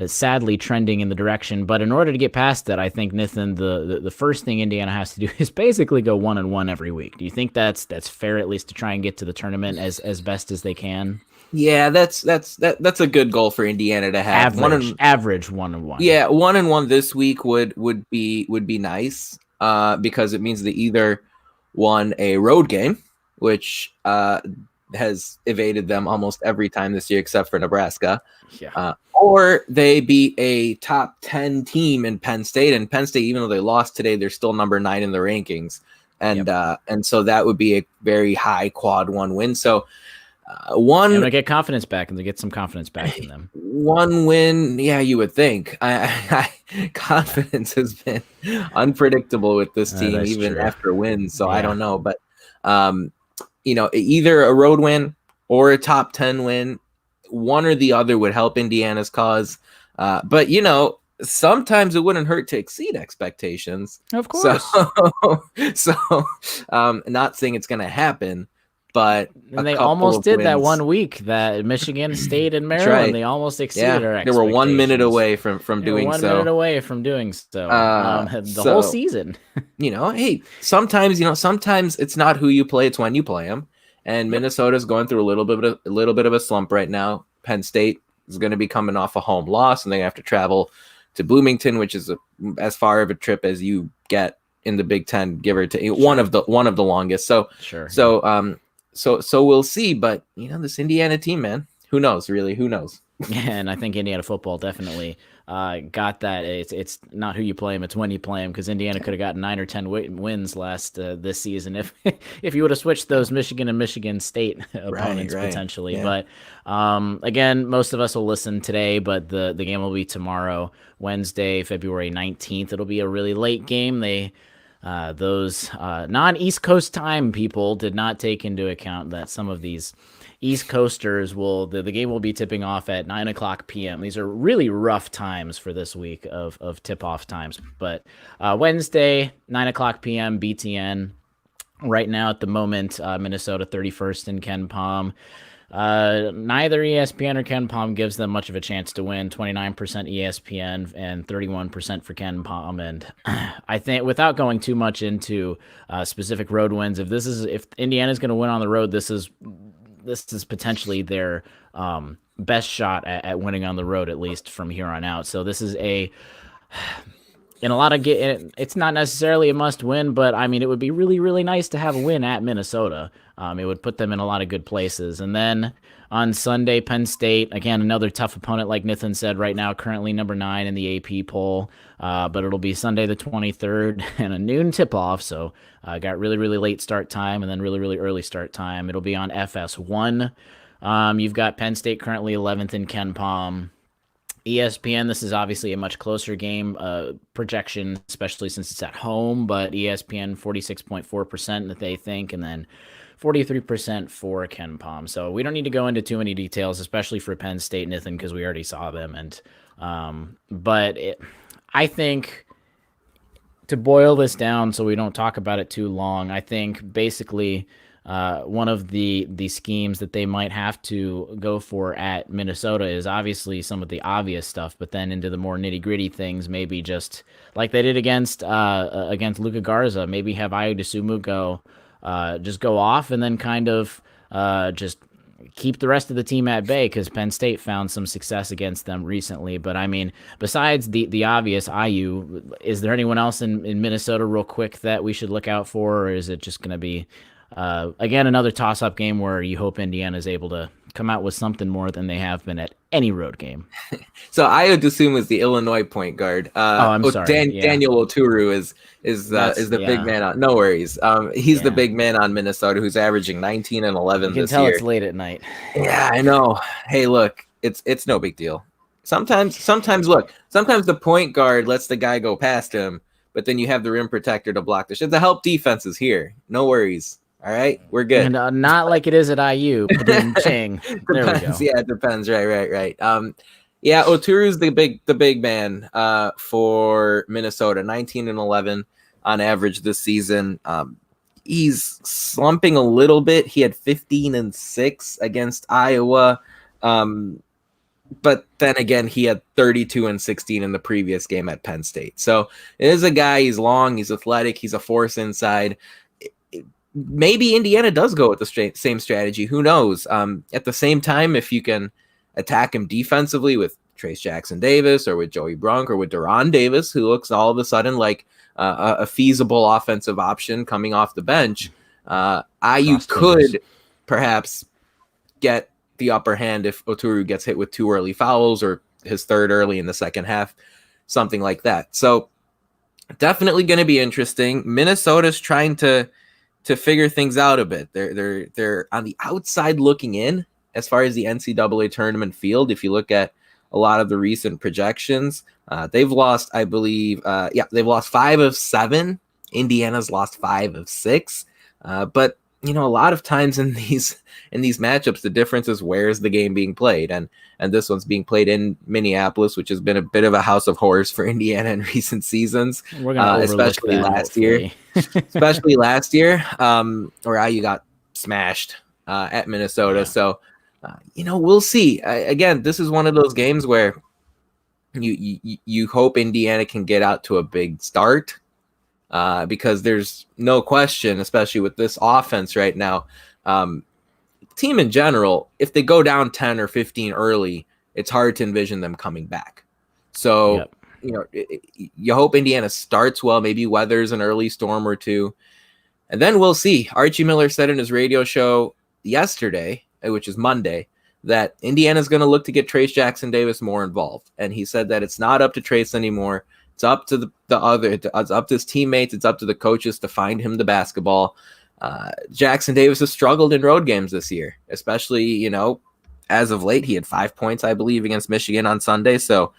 sadly trending in the direction. But in order to get past that, I think, Nathan, the first thing Indiana has to do is basically go 1-1 every week. Do you think that's fair, at least to try and get to the tournament as best as they can? Yeah, that's a good goal for Indiana to have. Average 1-1. Yeah, 1-1 this week would be nice, because it means they either won a road game, which has evaded them almost every time this year except for Nebraska. Yeah. Or they beat a top 10 team in Penn State, and Penn State, even though they lost today, they're still number 9 in the rankings, and so that would be a very high quad 1 win. So. And they get confidence back, and they get some confidence back in them. 1 win, yeah, you would think. Confidence has been unpredictable with this team, even true. After wins. So I don't know, but either a road win or a top 10 win, one or the other would help Indiana's cause. But sometimes it wouldn't hurt to exceed expectations. Of course. So not saying it's going to happen. But they almost did that 1 week that Michigan State and Maryland. Right. They almost exceeded our expectations. They were 1 minute away from doing so. 1 minute away from doing so. The whole season. Hey, sometimes it's not who you play; it's when you play them. And Minnesota's going through a little bit of a slump right now. Penn State is going to be coming off a home loss, and they have to travel to Bloomington, which is as far of a trip as you get in the Big Ten, give or take. Sure. One of the longest. So sure. So we'll see, but this Indiana team, man, who knows? Really, who knows? Yeah, and I think Indiana football definitely got that. It's not who you play them; it's when you play them. Because Indiana could have gotten 9 or 10 wins this season if you would have switched those Michigan and Michigan State opponents potentially. Yeah. But again, most of us will listen today, but the game will be tomorrow, Wednesday, February 19th. It'll be a really late game. those non-East Coast time people did not take into account that some of these East Coasters the game will be tipping off at 9:00 p.m. These are really rough times for this week of tip-off times. But Wednesday, 9:00 p.m. BTN. Right now, at the moment, Minnesota 31st in Ken Palm. Neither ESPN or Ken Palm gives them much of a chance to win. 29% ESPN and 31% for Ken Palm. And I think, without going too much into specific road wins, if Indiana's going to win on the road, this is potentially their best shot at winning on the road, at least from here on out. So this is in a lot of it's not necessarily a must win, but I mean, it would be really, really nice to have a win at Minnesota. It would put them in a lot of good places. And then on Sunday, Penn State, again, another tough opponent, like Nathan said, right now, currently number 9 in the AP poll. But it'll be Sunday the 23rd and a noon tip-off. So got really, really late start time and then really, really early start time. It'll be on FS1. You've got Penn State currently 11th in Ken Palm. ESPN, this is obviously a much closer game projection, especially since it's at home, but ESPN 46.4% that they think, and then 43% for Ken Palm. So we don't need to go into too many details, especially for Penn State, Nathan, because we already saw them. And I think, to boil this down so we don't talk about it too long, I think basically one of the schemes that they might have to go for at Minnesota is obviously some of the obvious stuff, but then into the more nitty-gritty things, maybe just like they did against Luka Garza, maybe have Ayo Dosunmu go off and then kind of just keep the rest of the team at bay, because Penn State found some success against them recently. But I mean, besides the obvious IU, is there anyone else in Minnesota real quick that we should look out for, or is it just going to be again another toss-up game where you hope Indiana is able to come out with something more than they have been at any road game? So Ayo Dosunmu is the Illinois point guard. I'm sorry. Daniel Oturu is the big man on. No worries. He's the big man on Minnesota, who's averaging 19 and 11 this year. You can tell it's late at night. Yeah, I know. Hey, look, it's no big deal. Sometimes the point guard lets the guy go past him, but then you have the rim protector to block the shit. The help defense is here. No worries. All right, we're good. And not like it is at IU. Ching. There we go. Yeah, it depends. Right. Yeah, Oturu's the big man for Minnesota. 19 and 11 on average this season. He's slumping a little bit. He had 15 and 6 against Iowa. But then again, he had 32 and 16 in the previous game at Penn State. So it is a guy. He's long. He's athletic. He's a force inside. Maybe Indiana does go with the same strategy. Who knows? At the same time, if you can attack him defensively with Trayce Jackson-Davis or with Joey Brunk or with Deron Davis, who looks all of a sudden like a feasible offensive option coming off the bench, IU could perhaps get the upper hand if Oturu gets hit with 2 early fouls or his 3rd early in the second half, something like that. So definitely going to be interesting. Minnesota's trying to figure things out a bit. They're on the outside looking in as far as the NCAA tournament field. If you look at a lot of the recent projections, they've lost, I believe, they've lost 5 of 7. Indiana's lost 5 of 6. But a lot of times in these matchups, the difference is where's the game being played, and this one's being played in Minneapolis, which has been a bit of a house of horrors for Indiana in recent seasons, especially last year. Where IU got smashed at Minnesota. Yeah. So, we'll see. Again, this is one of those games where you hope Indiana can get out to a big start. Because there's no question, especially with this offense right now, team in general, if they go down 10 or 15 early, it's hard to envision them coming back. So, you hope Indiana starts well, maybe weathers an early storm or two, and then we'll see. Archie Miller said in his radio show yesterday, which is Monday, that Indiana's going to look to get Trayce Jackson-Davis more involved. And he said that it's not up to Trayce anymore. It's up to it's up to his teammates. It's up to the coaches to find him the basketball. Jackson Davis has struggled in road games this year, especially, as of late. He had 5 points, I believe, against Michigan on Sunday. So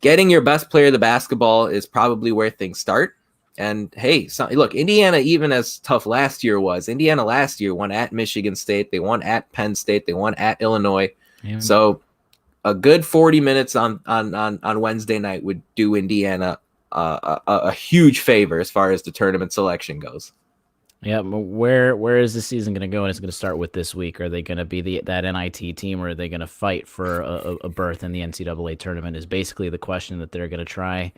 getting your best player the basketball is probably where things start. And hey, look, Indiana, even as tough last year was, Indiana last year won at Michigan State, they won at Penn State, they won at Illinois. Yeah. So a good 40 minutes on Wednesday night would do Indiana a huge favor as far as the tournament selection goes. Yeah, where is the season going to go? And it's going to start with this week. Are they going to be that NIT team, or are they going to fight for a berth in the NCAA tournament? Is basically the question that they're going to try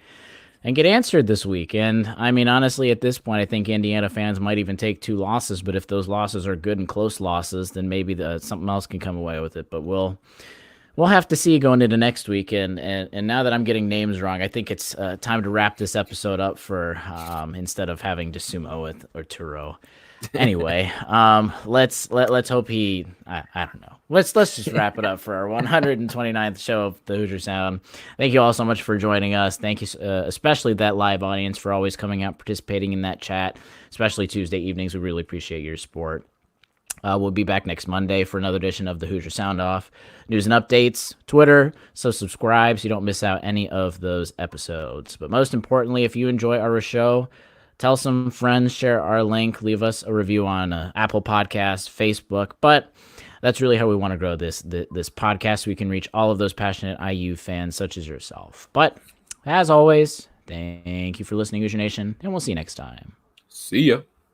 and get answered this week. And I mean, honestly, at this point, I think Indiana fans might even take 2 losses. But if those losses are good and close losses, then maybe something else can come away with it. But we'll have to see going into next week. And now that I'm getting names wrong, I think it's time to wrap this episode up for instead of having Sumo or Turo. Anyway, let's hope he. I don't know. Let's just wrap it up for our 129th show of the Hoosier Sound. Thank you all so much for joining us. Thank you, especially that live audience, for always coming out, participating in that chat, especially Tuesday evenings. We really appreciate your support. We'll be back next Monday for another edition of the Hoosier Sound Off. News and updates, Twitter, so subscribe so you don't miss out any of those episodes. But most importantly, if you enjoy our show, tell some friends, share our link, leave us a review on Apple Podcasts, Facebook. But that's really how we want to grow this podcast, so we can reach all of those passionate IU fans such as yourself. But as always, thank you for listening, Hoosier Nation, and we'll see you next time. See ya.